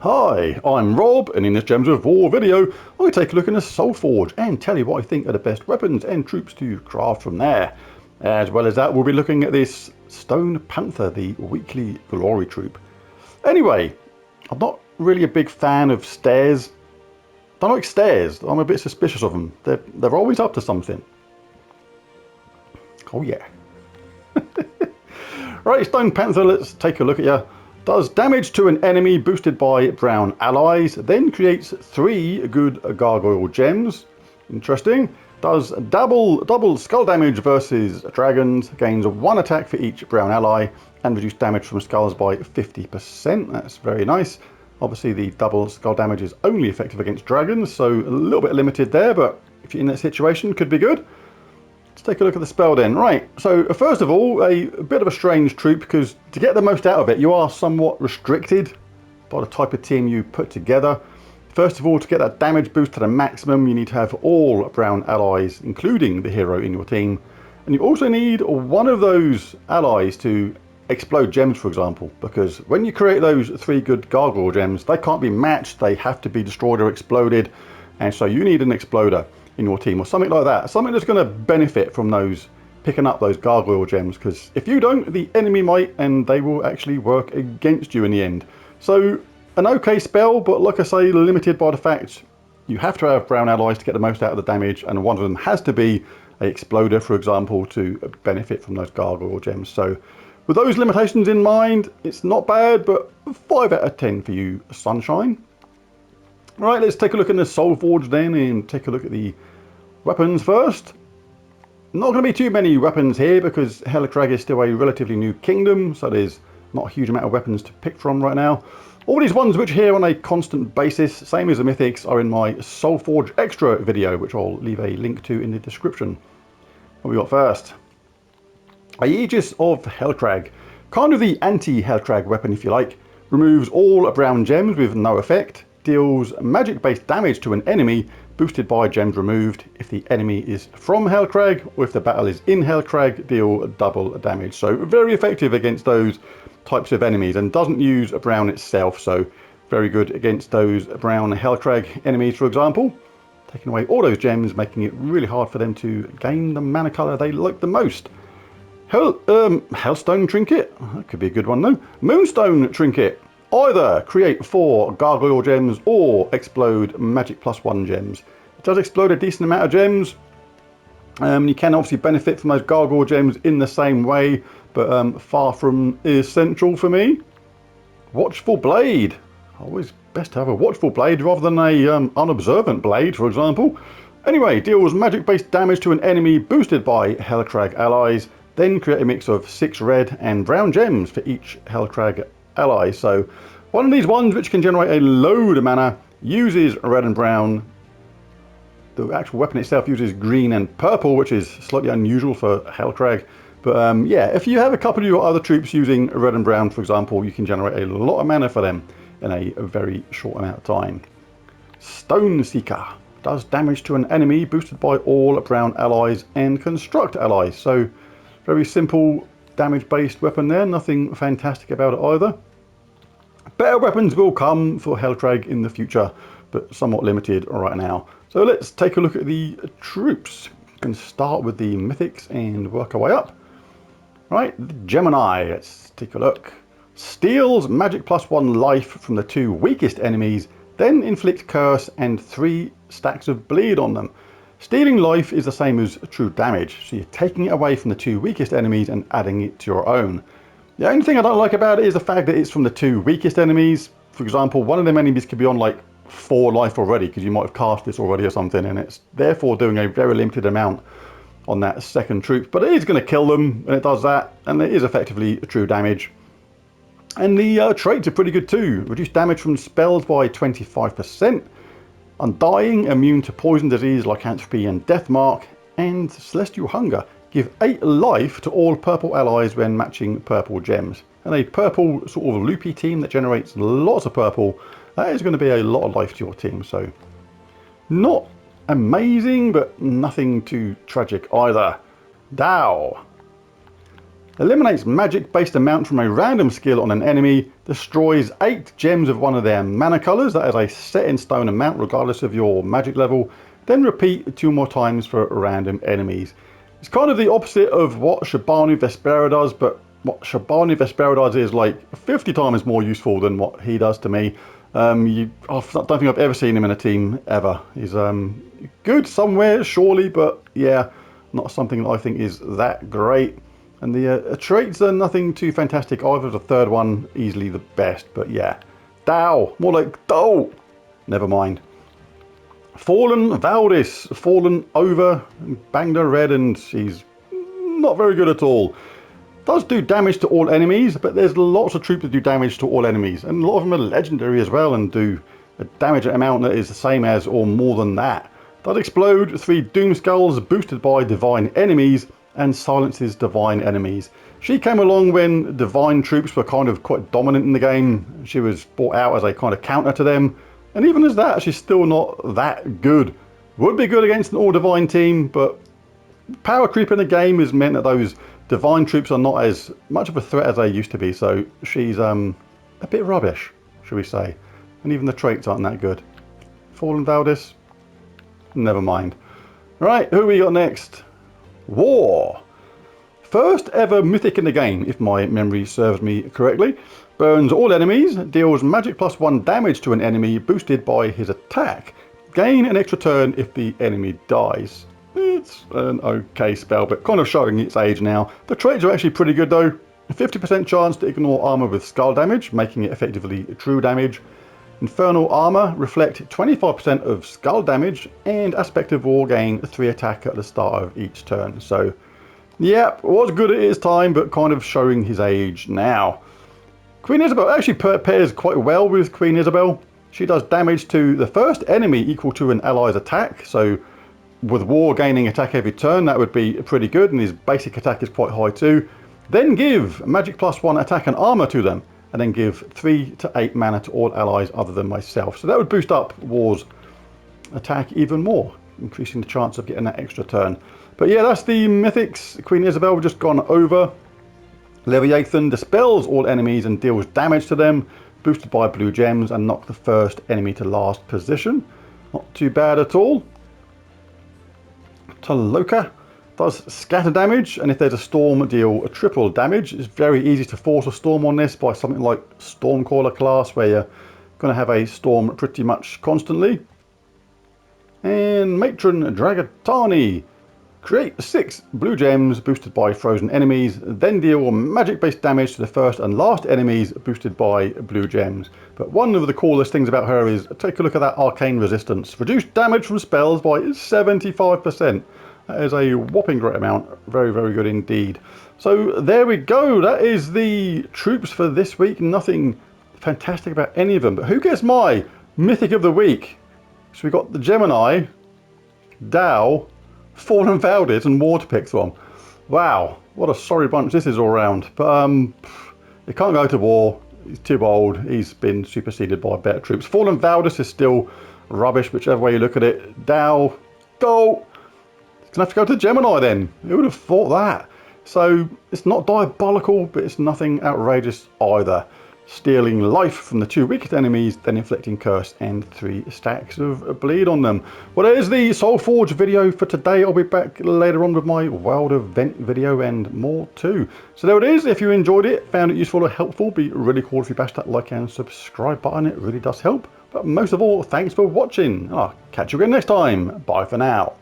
Hi, I'm Rob, and in this Gems of War video, I take a look in the Soulforge and tell you what I think are the best weapons and troops to craft from there. As well as that, we'll be looking at this Stone Panther, the weekly glory troop. Anyway, I'm not really a big fan of stairs. Don't like stairs. I'm a bit suspicious of them. They're always up to something. Oh yeah. Right, Stone Panther, let's take a look at you. Does damage to an enemy boosted by brown allies, then creates 3 good gargoyle gems. Interesting. Does double skull damage versus dragons, gains 1 attack for each brown ally, and reduce damage from skulls by 50%. That's very nice. Obviously the double skull damage is only effective against dragons, so a little bit limited there, but if you're in that situation, could be good. Let's take a look at the spell then. Right, so first of all, a bit of a strange troop, because to get the most out of it, you are somewhat restricted by the type of team you put together. First of all, to get that damage boost to the maximum, you need to have all brown allies, including the hero, in your team. And you also need one of those allies to explode gems, for example, because when you create those 3 good gargoyle gems, they can't be matched, they have to be destroyed or exploded, and so you need an exploder in your team or something like that, something that's going to benefit from those picking up those gargoyle gems, because if you don't, the enemy might, and they will actually work against you in the end. So an okay spell, but like I say, limited by the fact you have to have brown allies to get the most out of the damage, and one of them has to be an exploder, for example, to benefit from those gargoyle gems. So with those limitations in mind, it's not bad, but 5 out of 10 for you, Sunshine. Right, let's take a look at the Soulforge then and take a look at the weapons first. Not going to be too many weapons here because Helcrag is still a relatively new kingdom, so there's not a huge amount of weapons to pick from right now. All these ones which are here on a constant basis, same as the mythics, are in my Soulforge Extra video, which I'll leave a link to in the description. What we got first? Aegis of Helcrag. Kind of the anti-Helcrag weapon, if you like. Removes all brown gems with no effect. Deals magic-based damage to an enemy boosted by gems removed. If the enemy is from Helcrag or if the battle is in Helcrag, deal double damage. So very effective against those types of enemies, and doesn't use brown itself, so very good against those brown Helcrag enemies, for example. Taking away all those gems, making it really hard for them to gain the mana colour they like the most. Hellstone Trinket, that could be a good one though. Moonstone Trinket. Either create 4 gargoyle gems or explode magic +1 gems. It does explode a decent amount of gems. You can obviously benefit from those gargoyle gems in the same way, but far from essential for me. Watchful Blade. Always best to have a watchful blade rather than a unobservant blade, for example. Anyway, deals magic-based damage to an enemy boosted by Helcrag allies. Then create a mix of 6 red and brown gems for each Helcrag ally. So one of these ones which can generate a load of mana, uses red and brown. The actual weapon itself uses green and purple, which is slightly unusual for Helcrag. But yeah, if you have a couple of your other troops using red and brown, for example, you can generate a lot of mana for them in a very short amount of time. Stone Seeker. Does damage to an enemy boosted by all brown allies and construct allies. So very simple damage-based weapon there, nothing fantastic about it either. Better weapons will come for Helcrag in the future, but somewhat limited right now. So let's take a look at the troops. We can start with the mythics and work our way up. Right, the Gemini, let's take a look. Steals magic +1 life from the 2 weakest enemies, then inflicts curse and 3 stacks of bleed on them. Stealing life is the same as true damage, so you're taking it away from the 2 weakest enemies and adding it to your own. The only thing I don't like about it is the fact that it's from the 2 weakest enemies. For example, one of them enemies could be on like 4 life already because you might have cast this already or something, and it's therefore doing a very limited amount on that second troop. But it is going to kill them when it does that, and it is effectively true damage. And the traits are pretty good too. Reduce damage from spells by 25%. Undying, immune to poison, disease, lycanthropy and deathmark, and celestial hunger. Give 8 life to all purple allies when matching purple gems. And a purple sort of loopy team that generates lots of purple, that is going to be a lot of life to your team. So not amazing, but nothing too tragic either. Dao. Eliminates magic-based amount from a random skill on an enemy. Destroys 8 gems of one of their mana colours. That is a set-in-stone amount regardless of your magic level. Then repeat 2 more times for random enemies. It's kind of the opposite of what Shabani Vespera does, but what Shabani Vespera does is like 50 times more useful than what he does to me. I don't think I've ever seen him in a team ever. He's good somewhere, surely, but yeah, not something that I think is that great. And the traits are nothing too fantastic either. The third one, easily the best, but yeah. Dow, more like Dow. Never mind. Fallen Valdis, fallen over, banged her red, and she's not very good at all. Does do damage to all enemies, but there's lots of troops that do damage to all enemies, and a lot of them are legendary as well and do a damage amount that is the same as or more than that. Does explode 3 Doom Skulls boosted by divine enemies and silences divine enemies. She came along when divine troops were kind of quite dominant in the game. She was brought out as a kind of counter to them, and even as that, she's still not that good. Would be good against an all divine team, but power creep in the game has meant that those divine troops are not as much of a threat as they used to be, so she's a bit rubbish, should we say. And even the traits aren't that good. Fallen Valdis? Never mind. Right, who we got next? War. First ever mythic in the game, if my memory serves me correctly. Burns all enemies, deals magic +1 damage to an enemy boosted by his attack. Gain an extra turn if the enemy dies. It's an okay spell, but kind of showing its age now. The traits are actually pretty good though. 50% chance to ignore armor with skull damage, making it effectively true damage. Infernal armor reflect 25% of skull damage, and aspect of war gain 3 attack at the start of each turn. So, yeah, was good at his time, but kind of showing his age now. Queen Isabel actually pairs quite well with Queen Isabel. She does damage to the first enemy equal to an ally's attack, so with war gaining attack every turn, that would be pretty good, and his basic attack is quite high too. Then give magic +1 attack and armor to them, and then give 3 to 8 mana to all allies other than myself. So that would boost up war's attack even more, increasing the chance of getting that extra turn. But yeah, that's the mythics. Queen Isabel, we've just gone over. Leviathan dispels all enemies and deals damage to them, boosted by blue gems, and knock the first enemy to last position. Not too bad at all. Taloka does scatter damage, and if there's a storm, deal a triple damage. It's very easy to force a storm on this by something like Stormcaller class, where you're going to have a storm pretty much constantly. And Matron Dragatani. Create 6 blue gems boosted by frozen enemies, then deal magic-based damage to the first and last enemies boosted by blue gems. But one of the coolest things about her is, take a look at that arcane resistance. Reduced damage from spells by 75%. That is a whopping great amount. Very, very good indeed. So there we go. That is the troops for this week. Nothing fantastic about any of them. But who gets my Mythic of the Week? So we got the Gemini, Dow, Fallen Valdis, and War to pick from. Wow, what a sorry bunch this is all round. But he can't go to war. He's too old. He's been superseded by better troops. Fallen Valdis is still rubbish, whichever way you look at it. Dow, go. He's gonna have to go to Gemini then. Who would have thought that? So it's not diabolical, but it's nothing outrageous either. Stealing life from the 2 weakest enemies, then inflicting curse and 3 stacks of bleed on them. Well, that is the Soulforge video for today. I'll be back later on with my Wild Event video and more too. So there it is. If you enjoyed it, found it useful or helpful, be really cool if you bash that like and subscribe button. It really does help. But most of all, thanks for watching. I'll catch you again next time. Bye for now.